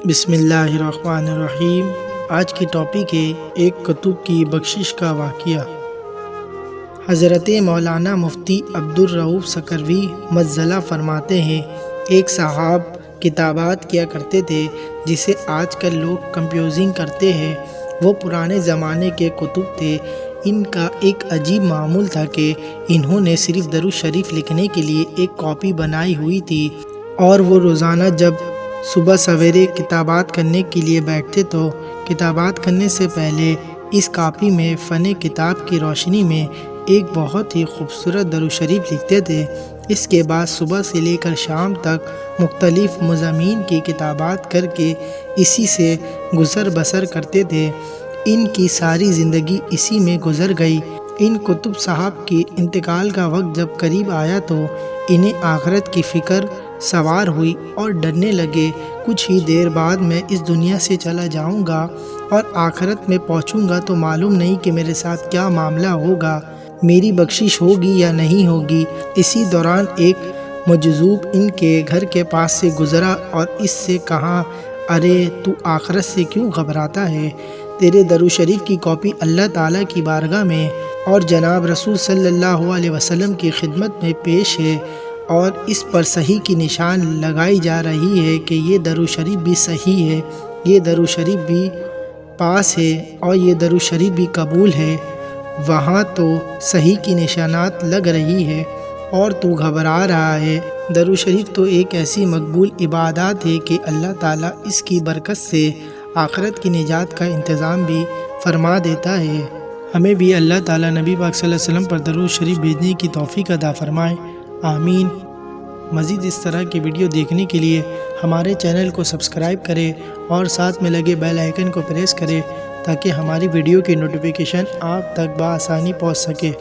بسم اللہ الرحمن الرحیم۔ آج کی ٹاپک ہے ایک کتب کی بخشش کا واقعہ۔ حضرت مولانا مفتی عبدالرؤف سکروی مزلہ فرماتے ہیں، ایک صاحب کتابات کیا کرتے تھے جسے آج کل لوگ کمپیوزنگ کرتے ہیں۔ وہ پرانے زمانے کے کتب تھے۔ ان کا ایک عجیب معمول تھا کہ انہوں نے صرف درود شریف لکھنے کے لیے ایک کاپی بنائی ہوئی تھی، اور وہ روزانہ جب صبح سویرے کتابات کرنے کے لیے بیٹھتے تو کتابات کرنے سے پہلے اس کاپی میں فن کتاب کی روشنی میں ایک بہت ہی خوبصورت درود شریف لکھتے تھے۔ اس کے بعد صبح سے لے کر شام تک مختلف مضامین کی کتابات کر کے اسی سے گزر بسر کرتے تھے۔ ان کی ساری زندگی اسی میں گزر گئی۔ ان کتب صاحب کی انتقال کا وقت جب قریب آیا تو انہیں آخرت کی فکر سوار ہوئی اور ڈرنے لگے، کچھ ہی دیر بعد میں اس دنیا سے چلا جاؤں گا اور آخرت میں پہنچوں گا تو معلوم نہیں کہ میرے ساتھ کیا معاملہ ہوگا، میری بخشش ہوگی یا نہیں ہوگی۔ اسی دوران ایک مجذوب ان کے گھر کے پاس سے گزرا اور اس سے کہا، ارے تو آخرت سے کیوں گھبراتا ہے؟ تیرے درود شریف کی کاپی اللہ تعالیٰ کی بارگاہ میں اور جناب رسول صلی اللہ علیہ وسلم کی خدمت میں پیش ہے، اور اس پر صحیح کی نشان لگائی جا رہی ہے کہ یہ درود شریف بھی صحیح ہے، یہ درود شریف بھی پاس ہے اور یہ درود شریف بھی قبول ہے۔ وہاں تو صحیح کی نشانات لگ رہی ہے اور تو گھبرا رہا ہے۔ درود شریف تو ایک ایسی مقبول عبادات ہے کہ اللہ تعالیٰ اس کی برکت سے آخرت کی نجات کا انتظام بھی فرما دیتا ہے۔ ہمیں بھی اللہ تعالیٰ نبی پاک صلی اللہ علیہ وسلم پر درود شریف بھیجنے کی توفیق عطا فرمائے، آمین۔ مزید اس طرح کی ویڈیو دیکھنے کے لیے ہمارے چینل کو سبسکرائب کریں اور ساتھ میں لگے بیل آئیکن کو پریس کریں تاکہ ہماری ویڈیو کی نوٹیفیکیشن آپ تک بآسانی پہنچ سکے۔